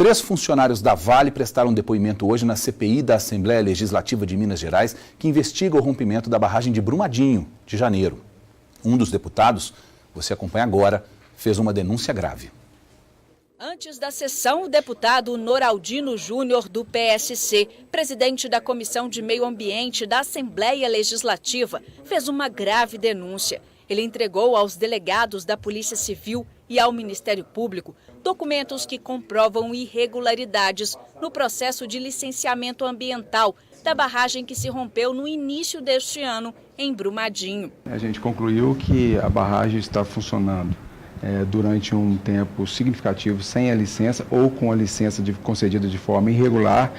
3 funcionários da Vale prestaram depoimento hoje na CPI da Assembleia Legislativa de Minas Gerais, que investiga o rompimento da barragem de Brumadinho, de janeiro. Um dos deputados, você acompanha agora, fez uma denúncia grave. Antes da sessão, o deputado Noraldino Júnior, do PSC, presidente da Comissão de Meio Ambiente da Assembleia Legislativa, fez uma grave denúncia. Ele entregou aos delegados da Polícia Civil e ao Ministério Público documentos que comprovam irregularidades no processo de licenciamento ambiental da barragem que se rompeu no início deste ano em Brumadinho. A gente concluiu que a barragem está funcionando durante um tempo significativo sem a licença ou com a licença concedida de forma irregular.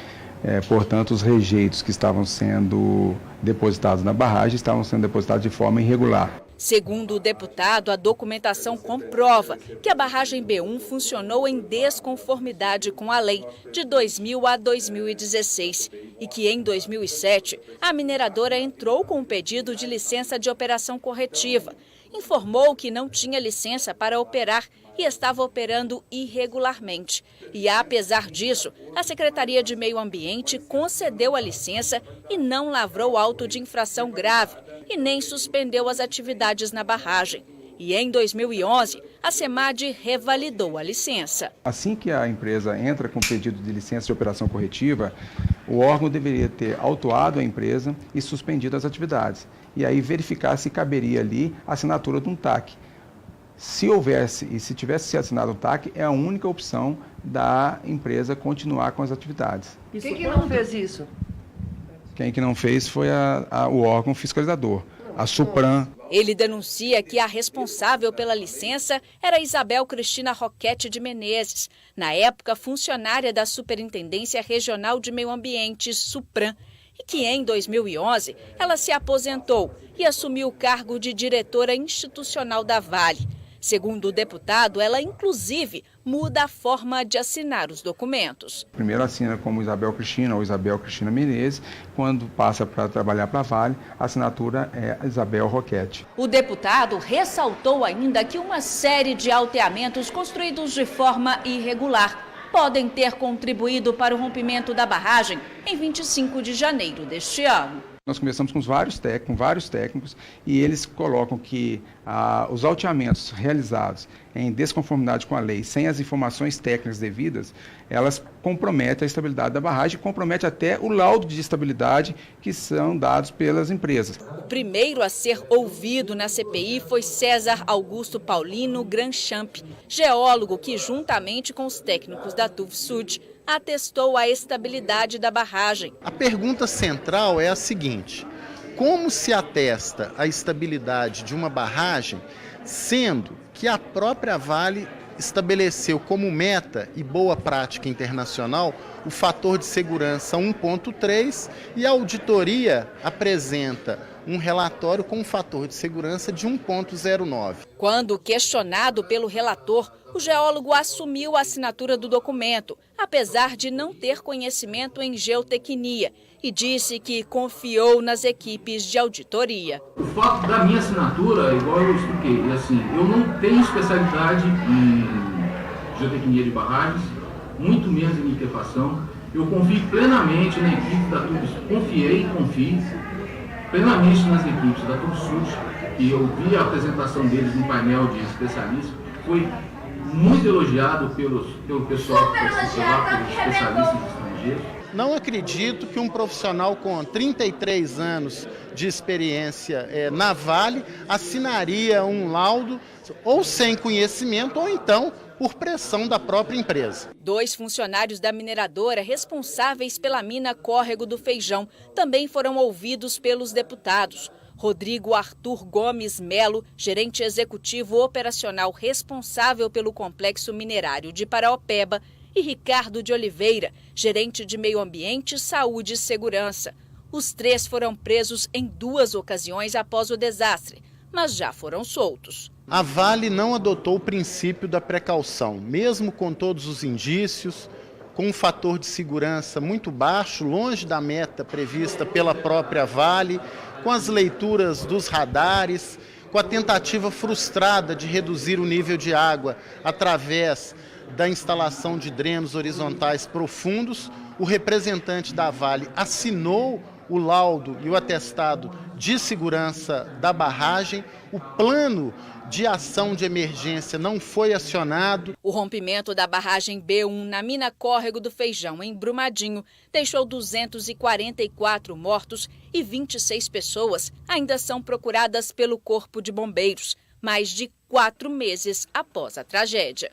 Portanto, os rejeitos que estavam sendo depositados na barragem estavam sendo depositados de forma irregular. Segundo o deputado, a documentação comprova que a barragem B1 funcionou em desconformidade com a lei de 2000 a 2016 e que em 2007 a mineradora entrou com um pedido de licença de operação corretiva. Informou que não tinha licença para operar e estava operando irregularmente. E, apesar disso, a Secretaria de Meio Ambiente concedeu a licença e não lavrou auto de infração grave e nem suspendeu as atividades na barragem. E em 2011, a SEMAD revalidou a licença. Assim que a empresa entra com pedido de licença de operação corretiva, o órgão deveria ter autuado a empresa e suspendido as atividades. E aí verificar se caberia ali a assinatura de um TAC. Se houvesse e se tivesse se assinado um TAC, é a única opção da empresa continuar com as atividades. E quem que não fez isso? Quem que não fez foi o órgão fiscalizador, a Supran. Ele denuncia que a responsável pela licença era Isabel Cristina Roquete de Menezes, na época funcionária da Superintendência Regional de Meio Ambiente, Supran, e que em 2011 ela se aposentou e assumiu o cargo de diretora institucional da Vale. Segundo o deputado, ela inclusive muda a forma de assinar os documentos. Primeiro assina como Isabel Cristina ou Isabel Cristina Menezes, quando passa para trabalhar para a Vale, a assinatura é Isabel Roquete. O deputado ressaltou ainda que uma série de alteamentos construídos de forma irregular podem ter contribuído para o rompimento da barragem em 25 de janeiro deste ano. Nós conversamos com vários técnicos e eles colocam que os alteamentos realizados em desconformidade com a lei, sem as informações técnicas devidas, elas comprometem a estabilidade da barragem e comprometem até o laudo de estabilidade que são dados pelas empresas. O primeiro a ser ouvido na CPI foi César Augusto Paulino Granchamp, geólogo que, juntamente com os técnicos da TUVSUD, atestou a estabilidade da barragem. A pergunta central é a seguinte: como se atesta a estabilidade de uma barragem, sendo que a própria Vale estabeleceu como meta e boa prática internacional o fator de segurança 1.3 e a auditoria apresenta um relatório com um fator de segurança de 1.09. Quando questionado pelo relator, o geólogo assumiu a assinatura do documento, apesar de não ter conhecimento em geotecnia, e disse que confiou nas equipes de auditoria. O fato da minha assinatura, igual eu expliquei, assim, eu não tenho especialidade em geotecnia de barragens, muito menos em liquefação. Eu confio plenamente na equipe da TUVSUD, confio plenamente nas equipes da TUVSUD, e eu vi a apresentação deles no painel de especialistas, foi muito elogiado pelo pessoal que participou lá, pelos especialistas estrangeiros. Não acredito que um profissional com 33 anos de experiência na Vale assinaria um laudo ou sem conhecimento ou então por pressão da própria empresa. 2 funcionários da mineradora responsáveis pela mina Córrego do Feijão também foram ouvidos pelos deputados. Rodrigo Arthur Gomes Melo, gerente executivo operacional responsável pelo complexo minerário de Paraopeba, e Ricardo de Oliveira, gerente de Meio Ambiente, Saúde e Segurança. Os 3 foram presos em 2 ocasiões após o desastre, mas já foram soltos. A Vale não adotou o princípio da precaução, mesmo com todos os indícios, com um fator de segurança muito baixo, longe da meta prevista pela própria Vale, com as leituras dos radares, com a tentativa frustrada de reduzir o nível de água através da instalação de drenos horizontais profundos. O representante da Vale assinou o laudo e o atestado de segurança da barragem. O plano de ação de emergência não foi acionado. O rompimento da barragem B1 na mina Córrego do Feijão, em Brumadinho, deixou 244 mortos e 26 pessoas ainda são procuradas pelo Corpo de Bombeiros, mais de 4 meses após a tragédia.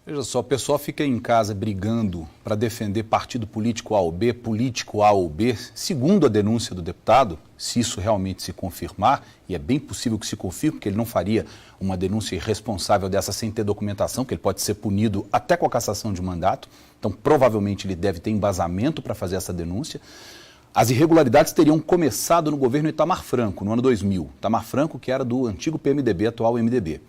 Veja só, o pessoal fica em casa brigando para defender partido político A ou B, político A ou B. Segundo a denúncia do deputado, se isso realmente se confirmar, e é bem possível que se confirme, porque ele não faria uma denúncia irresponsável dessa sem ter documentação, que ele pode ser punido até com a cassação de mandato. Então, provavelmente, ele deve ter embasamento para fazer essa denúncia. As irregularidades teriam começado no governo Itamar Franco, no ano 2000. Itamar Franco, que era do antigo PMDB, atual MDB.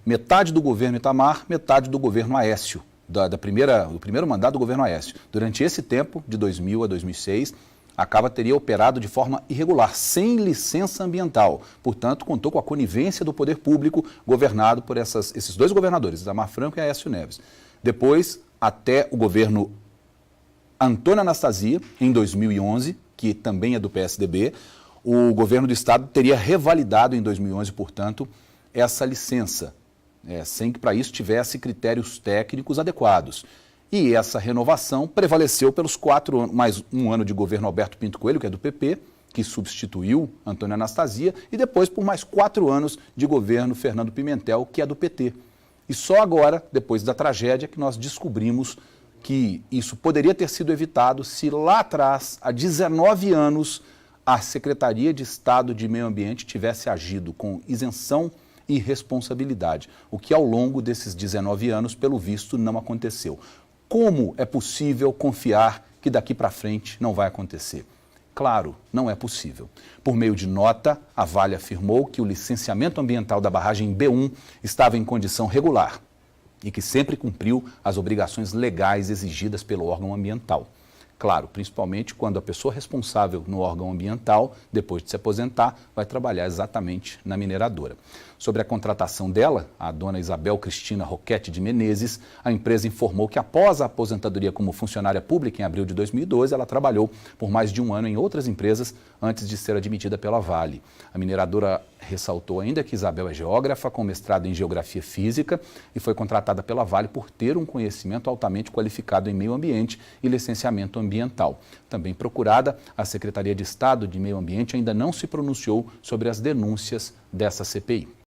Metade do governo Itamar, metade do governo Aécio, do primeiro mandato do governo Aécio. Durante esse tempo, de 2000 a 2006, a Cava teria operado de forma irregular, sem licença ambiental. Portanto, contou com a conivência do poder público governado por esses dois governadores, Itamar Franco e Aécio Neves. Depois, até o governo Antônio Anastasia, em 2011, que também é do PSDB, o governo do estado teria revalidado em 2011, portanto, essa licença, sem que para isso tivesse critérios técnicos adequados. E essa renovação prevaleceu pelos 4 anos, mais um ano de governo Alberto Pinto Coelho, que é do PP, que substituiu Antônio Anastasia, e depois por mais 4 anos de governo Fernando Pimentel, que é do PT. E só agora, depois da tragédia, que nós descobrimos que isso poderia ter sido evitado se lá atrás, há 19 anos, a Secretaria de Estado de Meio Ambiente tivesse agido com isenção e responsabilidade, o que ao longo desses 19 anos, pelo visto, não aconteceu. Como é possível confiar que daqui para frente não vai acontecer? Claro, não é possível. Por meio de nota, a Vale afirmou que o licenciamento ambiental da barragem B1 estava em condição regular e que sempre cumpriu as obrigações legais exigidas pelo órgão ambiental. Claro, principalmente quando a pessoa responsável no órgão ambiental, depois de se aposentar, vai trabalhar exatamente na mineradora. Sobre a contratação dela, a dona Isabel Cristina Roquete de Menezes, a empresa informou que após a aposentadoria como funcionária pública em abril de 2012, ela trabalhou por mais de um ano em outras empresas antes de ser admitida pela Vale. A mineradora ressaltou ainda que Isabel é geógrafa com mestrado em geografia física e foi contratada pela Vale por ter um conhecimento altamente qualificado em meio ambiente e licenciamento ambiental. Também procurada, a Secretaria de Estado de Meio Ambiente ainda não se pronunciou sobre as denúncias dessa CPI.